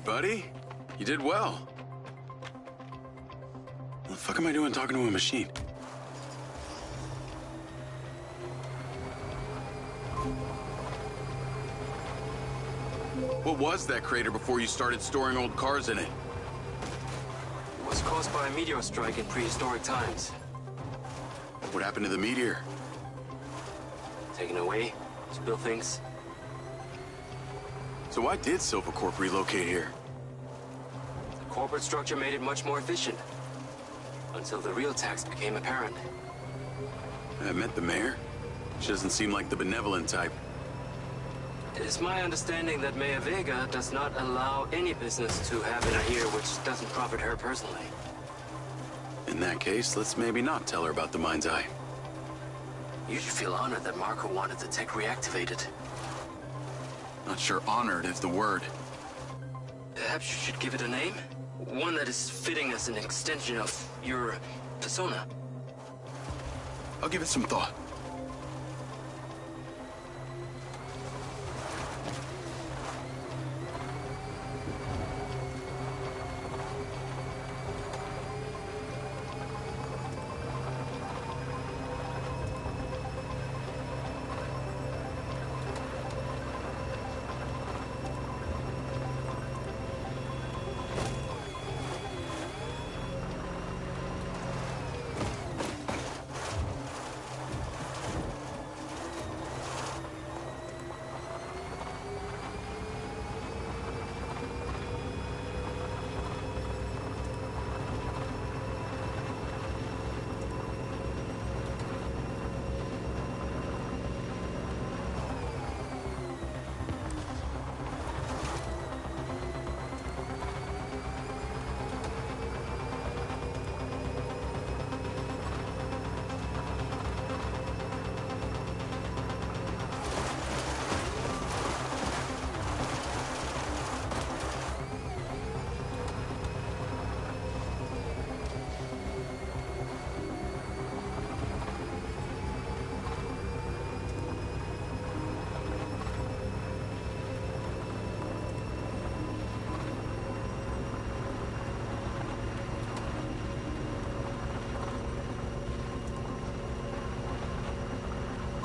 buddy. You did well. What the fuck am I doing talking to a machine? What was that crater before you started storing old cars in it? It was caused by a meteor strike in prehistoric times. What happened to the meteor? Taken away, spill things. So why did Silva Corp relocate here? The corporate structure made it much more efficient. Until the real tax became apparent. I met the mayor. She doesn't seem like the benevolent type. It is my understanding that Mayor Vega does not allow any business to happen here which doesn't profit her personally. In that case, let's maybe not tell her about the Mindseye. You should feel honored that Marco wanted the tech reactivated. Not sure honored is the word. Perhaps you should give it a name? One that is fitting as an extension of your persona. I'll give it some thought.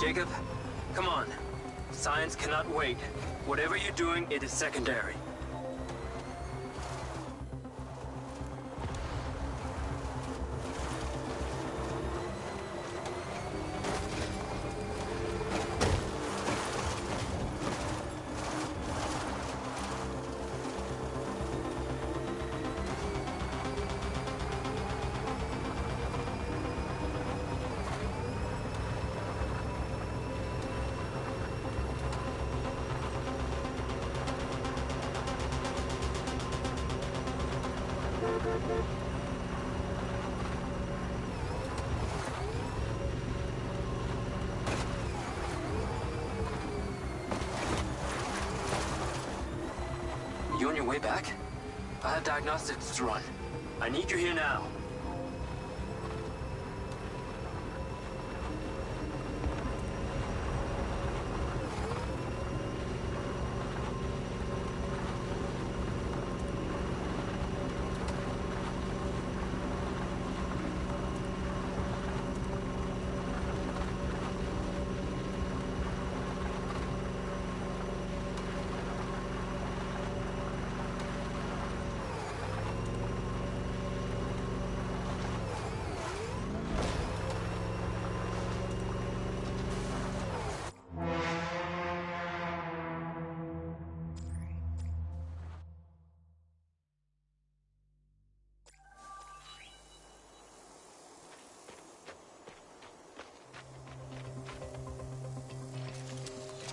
Jacob, come on. Science cannot wait. Whatever you're doing, it is secondary. You on your way back? I have diagnostics to run. I need you here now.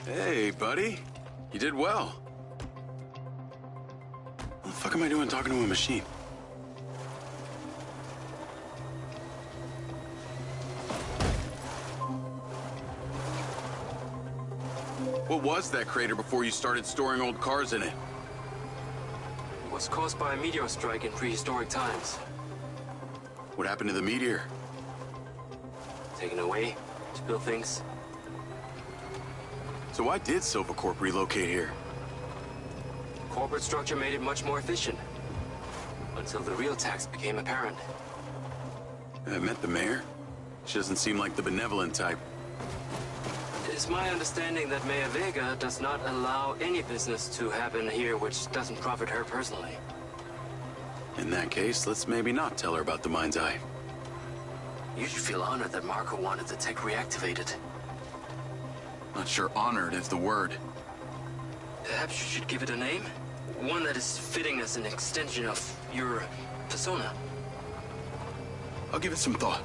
Hey, buddy. You did well. What the fuck am I doing talking to a machine? What was that crater before you started storing old cars in it? It was caused by a meteor strike in prehistoric times. What happened to the meteor? Taken away, spill things. So why did Silva Corp relocate here? corporate structure made it much more efficient. Until the real tax became apparent. I met the mayor. She doesn't seem like the benevolent type. It's my understanding that Mayor Vega does not allow any business to happen here which doesn't profit her personally. In that case, let's maybe not tell her about the Mindseye. You should feel honored that Marco wanted the tech reactivated. Not sure honored is the word. Perhaps you should give it a name? One that is fitting as an extension of your persona. I'll give it some thought.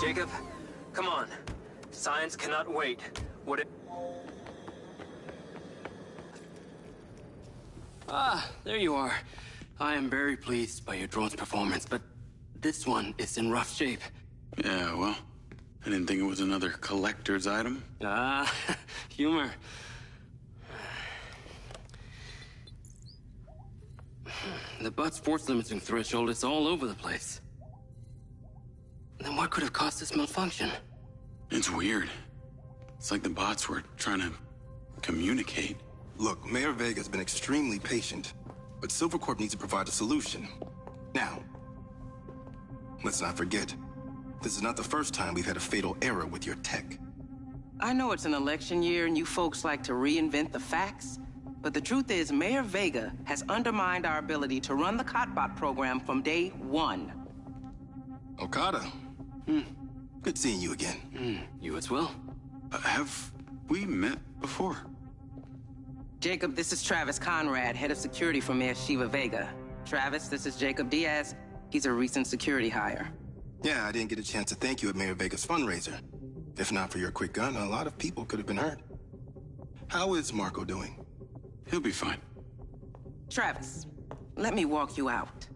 Jacob, come on. Science cannot wait. There you are. I am very pleased by your drone's performance, but this one is in rough shape. Yeah, well, I didn't think it was another collector's item. Humor. The butt's force limiting threshold is all over the place. Then what could have caused this malfunction? It's weird. It's like the bots were trying to communicate. Look, Mayor Vega's been extremely patient, but Silvercorp needs to provide a solution. Now, let's not forget, this is not the first time we've had a fatal error with your tech. I know it's an election year and you folks like to reinvent the facts, but the truth is Mayor Vega has undermined our ability to run the Cotbot program from day one. Okada. Good seeing you again. You as well. Have we met before? Jacob, this is Travis Conrad, head of security for Mayor Shiva Vega. Travis, this is Jacob Diaz. He's a recent security hire. Yeah, I didn't get a chance to thank you at Mayor Vega's fundraiser. If not for your quick gun, a lot of people could have been hurt. How is Marco doing? He'll be fine. Travis, let me walk you out.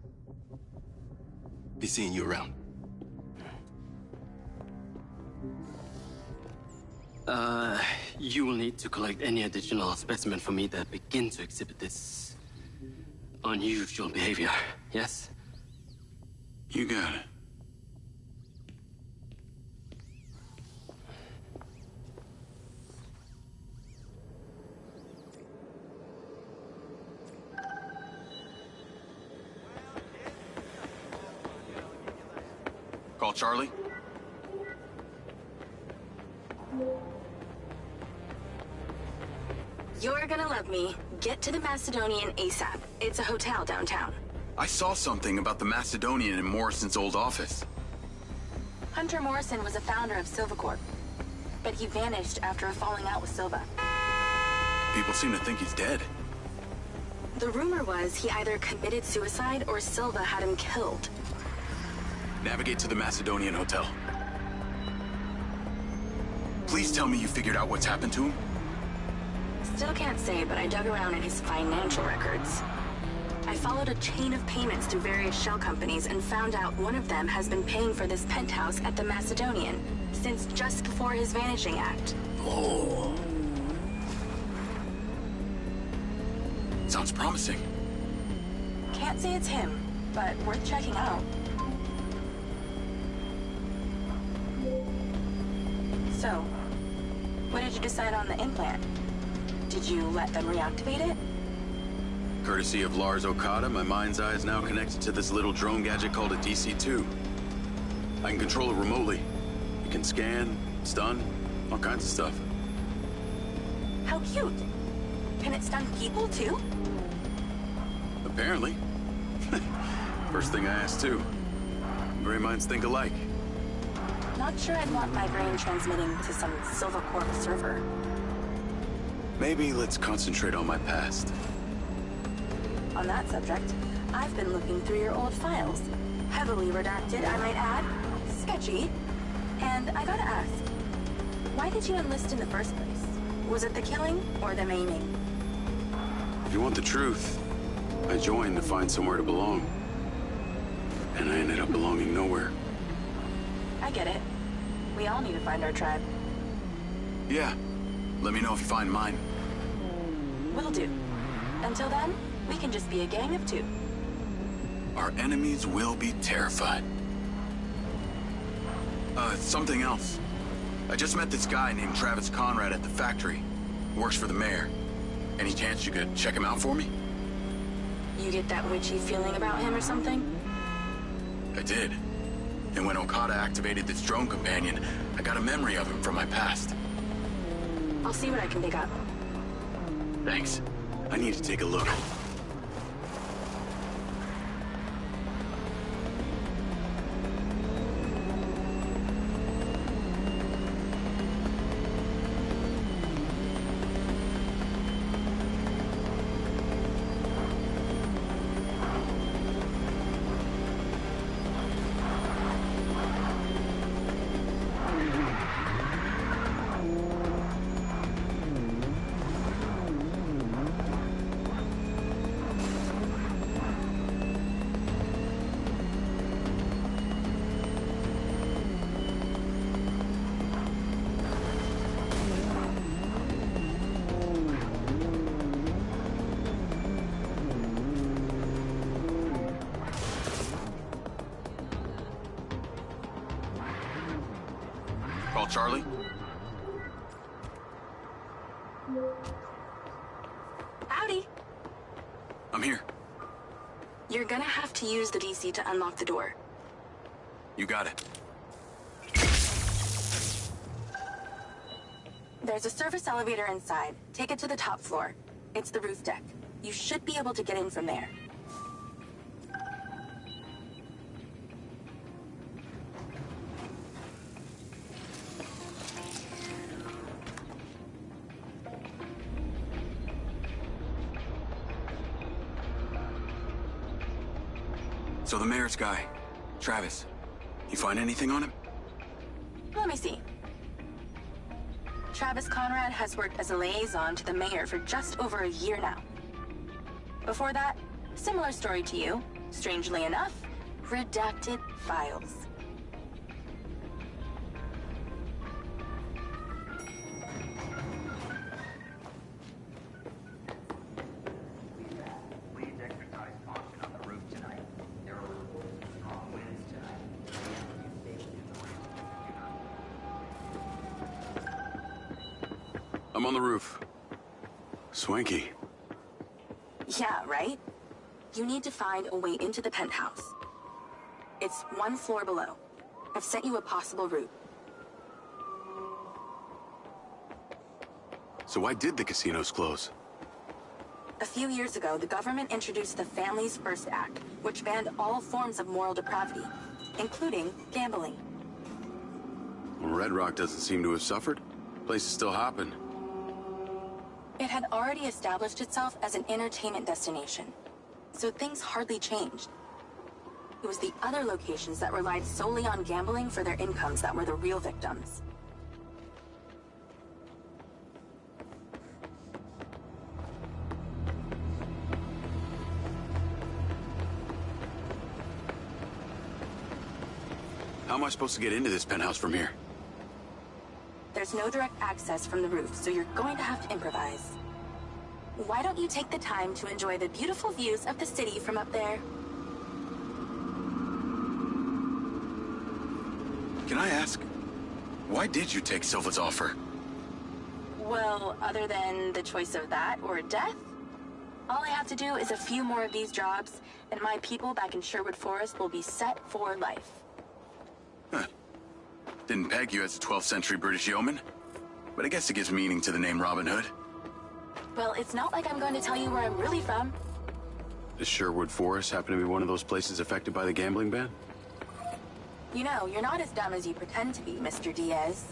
Be seeing you around. You will need to collect any additional specimen for me that begin to exhibit this unusual behavior, yes? You got it. Call Charlie? You're gonna love me. Get to the Macedonian ASAP. It's a hotel downtown. I saw something about the Macedonian in Morrison's old office. Hunter Morrison was a founder of Silvercorp, but he vanished after a falling out with Silva. People seem to think he's dead. The rumor was he either committed suicide or Silva had him killed. Navigate to the Macedonian hotel. Please tell me you figured out what's happened to him. Still can't say, but I dug around in his financial records. I followed a chain of payments to various shell companies and found out one of them has been paying for this penthouse at the Macedonian since just before his vanishing act. Oh. Sounds promising. Can't say it's him, but worth checking out. So, what did you decide on the implant? Did you let them reactivate it? Courtesy of Lars Okada, my Mindseye is now connected to this little drone gadget called a DC-2. I can control it remotely. It can scan, stun, all kinds of stuff. How cute. Can it stun people too? Apparently. First thing I asked too. Gray minds think alike. Not sure I'd want my brain transmitting to some Silver Corp server. Maybe let's concentrate on my past. On that subject, I've been looking through your old files. Heavily redacted, I might add. Sketchy. And I gotta ask, why did you enlist in the first place? Was it the killing or the maiming? If you want the truth, I joined to find somewhere to belong. And I ended up belonging nowhere. I get it. We all need to find our tribe. Yeah. Let me know if you find mine. Will do. Until then, we can just be a gang of two. Our enemies will be terrified. Something else. I just met this guy named Travis Conrad at the factory. He works for the mayor. Any chance you could check him out for me? You get that witchy feeling about him or something? I did. And when Okada activated this drone companion, I got a memory of him from my past. I'll see what I can dig up. Thanks. I need to take a look. Call Charlie? Howdy. I'm here. You're gonna have to use the DC to unlock the door. You got it. There's a service elevator inside. Take it to the top floor. It's the roof deck. You should be able to get in from there. So the mayor's guy, Travis, you find anything on him? Let me see. Travis Conrad has worked as a liaison to the mayor for just over a year now. Before that, similar story to you. Strangely enough, redacted files. I'm on the roof. Swanky. Yeah, right? You need to find a way into the penthouse. It's one floor below. I've sent you a possible route. So why did the casinos close? A few years ago, the government introduced the Families First Act, which banned all forms of moral depravity, including gambling. Well, Red Rock doesn't seem to have suffered. Place is still hopping. It had already established itself as an entertainment destination, so things hardly changed. It was the other locations that relied solely on gambling for their incomes that were the real victims. How am I supposed to get into this penthouse from here? There's no direct access from the roof, so you're going to have to improvise. Why don't you take the time to enjoy the beautiful views of the city from up there? Can I ask, why did you take Silva's offer? Well, other than the choice of that or death, all I have to do is a few more of these jobs, and my people back in Sherwood Forest will be set for life. Huh. Didn't peg you as a 12th century British yeoman, but I guess it gives meaning to the name Robin Hood. Well, it's not like I'm going to tell you where I'm really from. Does Sherwood Forest happen to be one of those places affected by the gambling ban? You know, you're not as dumb as you pretend to be, Mr. Diaz.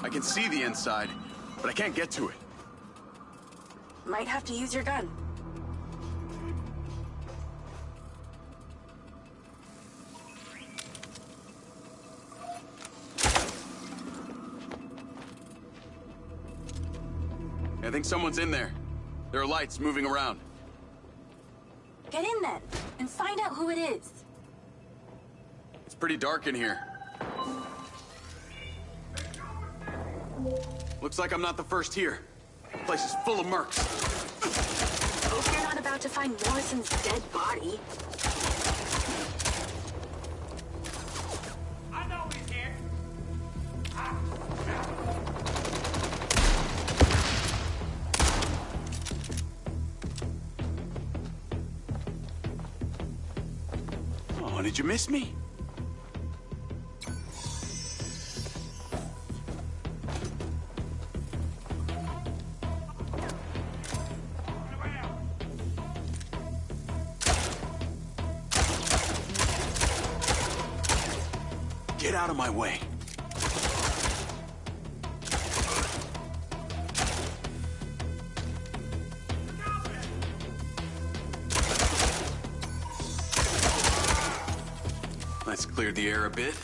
I can see the inside, but I can't get to it. Might have to use your gun. I think someone's in there. There are lights moving around. Get in then, and find out who it is. It's pretty dark in here. Looks like I'm not the first here. The place is full of mercs. Hope you're not about to find Morrison's dead body. I know he's here. Oh, did you miss me? Get out of my way. Let's clear the air a bit.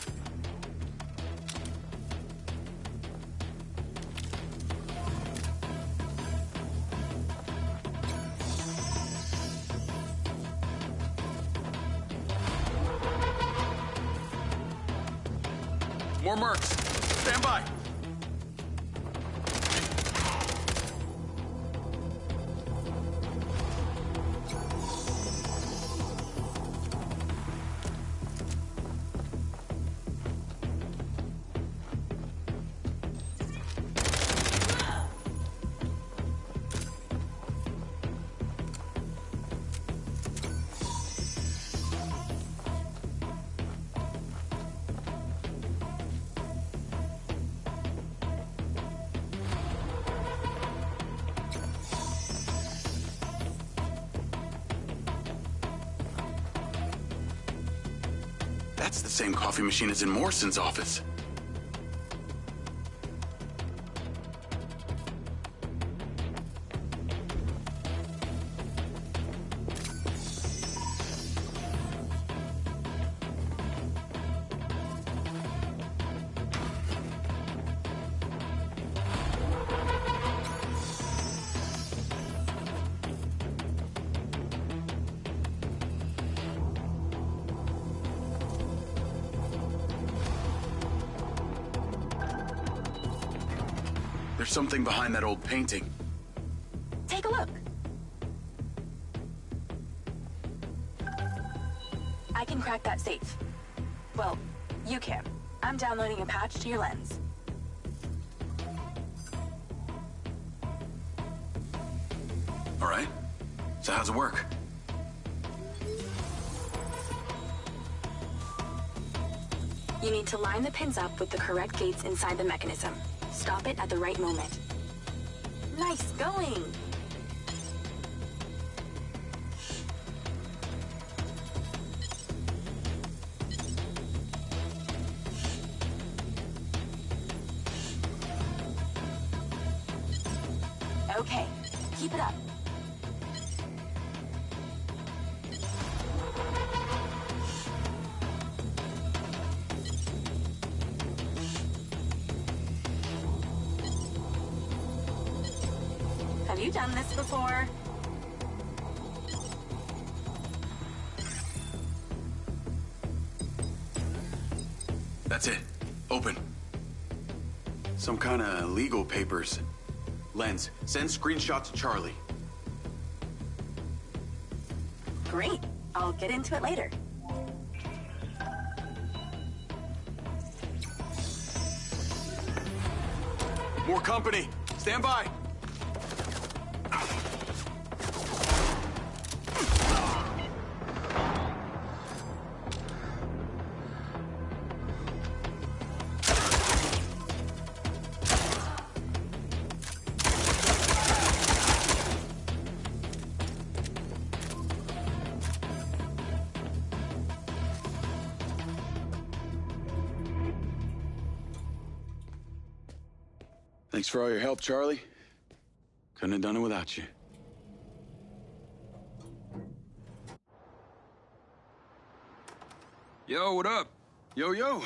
More mercs. Stand by. That's the same coffee machine as in Morrison's office. There's something behind that old painting. Take a look. I can crack that safe. Well, you can. I'm downloading a patch to your lens. All right. So how's it work? You need to line the pins up with the correct gates inside the mechanism. Stop it at the right moment. Nice going! Okay, keep it up. Have you done this before? That's it. Open. Some kind of legal papers. Lens, send screenshot to Charlie. Great. I'll get into it later. More company. Stand by. Thanks for all your help, Charlie. Couldn't have done it without you. Yo, what up? Yo, yo.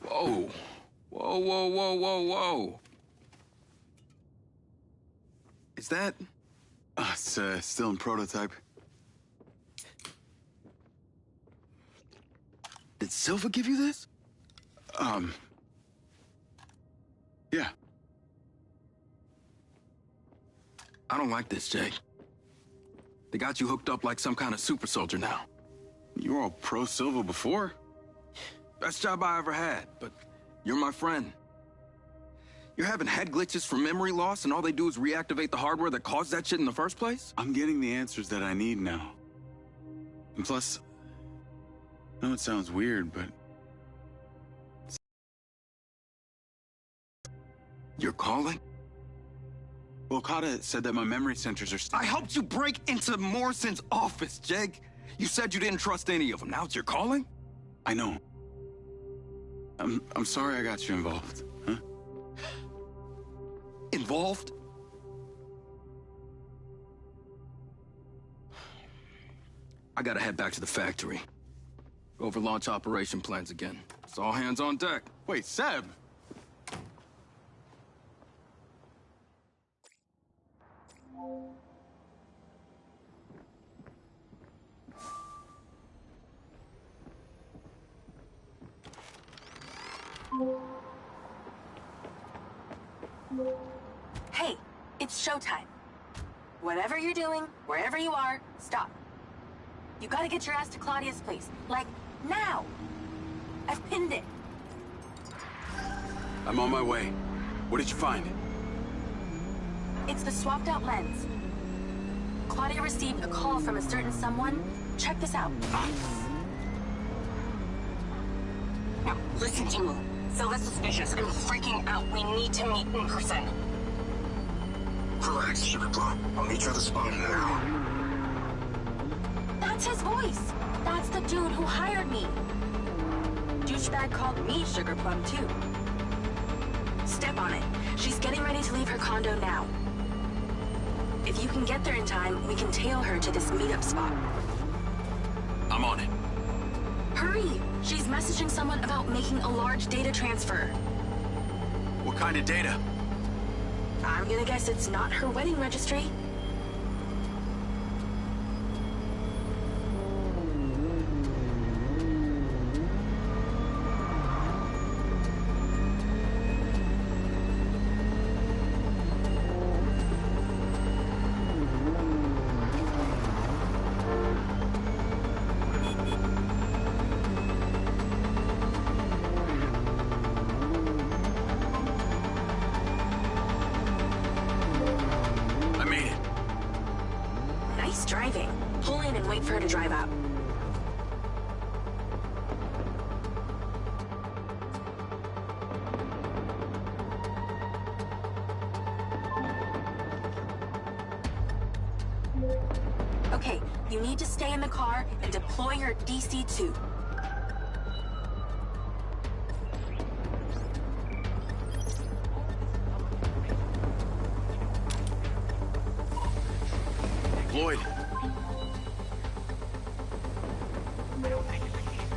Whoa. Whoa, whoa, whoa, whoa, whoa. Is that... It's still in prototype. Did Silva give you this? Yeah. I don't like this, Jake. They got you hooked up like some kind of super soldier now. You were all pro-Silva before. Best job I ever had, but you're my friend. You're having head glitches from memory loss, and all they do is reactivate the hardware that caused that shit in the first place? I'm getting the answers that I need now. And plus, I know it sounds weird, but You're calling? well, Okada said that my memory centers are I helped you break into Morrison's office, Jake. You said you didn't trust any of them. Now it's your calling? I know. I'm sorry I got you involved, huh? Involved? I gotta head back to the factory. Go over launch operation plans again. It's all hands on deck. Wait, Seb! Hey, it's showtime. Whatever you're doing, wherever you are, stop. You gotta get your ass to Claudia's place. Like, now! I've pinned it. I'm on my way. What did you find? It's the swapped out lens. Claudia received a call from a certain someone. Check this out. Now, listen to me. Silva's suspicious. I'm freaking out. We need to meet in person. Relax, Sugar Plum. I'll meet you at the spot now. That's his voice. That's the dude who hired me. Douchebag called me Sugar Plum, too. Step on it. She's getting ready to leave her condo now. If you can get there in time, we can tail her to this meetup spot. I'm on it. Hurry! She's messaging someone about making a large data transfer. What kind of data? I'm gonna guess it's not her wedding registry. Driving. Pull in and wait for her to drive out. Okay, you need to stay in the car and deploy your DC-2. Lloyd.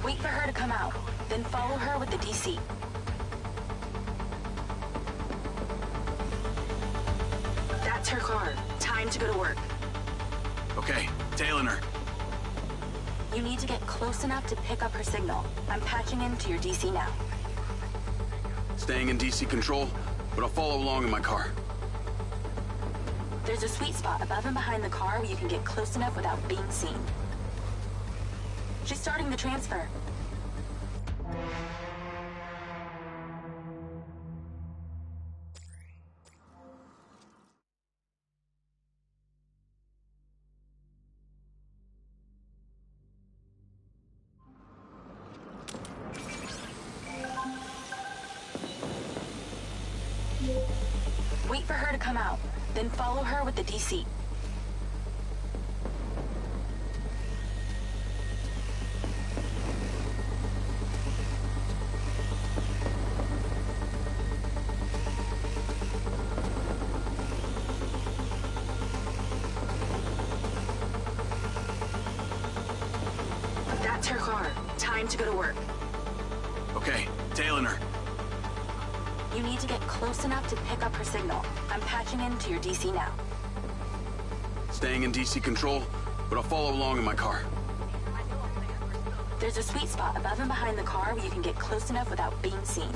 Wait for her to come out, then follow her with the DC. That's her car. Time to go to work. Okay, tailing her. You need to get close enough to pick up her signal. I'm patching into your DC now. Staying in DC control, but I'll follow along in my car. There's a sweet spot above and behind the car where you can get close enough without being seen. She's starting the transfer. Wait for her to come out, then follow her with the DC. That's her car. Time to go to work. Okay, tailing her. You need to get close enough to pick up her signal. I'm patching into your DC now. Staying in DC control, but I'll follow along in my car. There's a sweet spot above and behind the car where you can get close enough without being seen.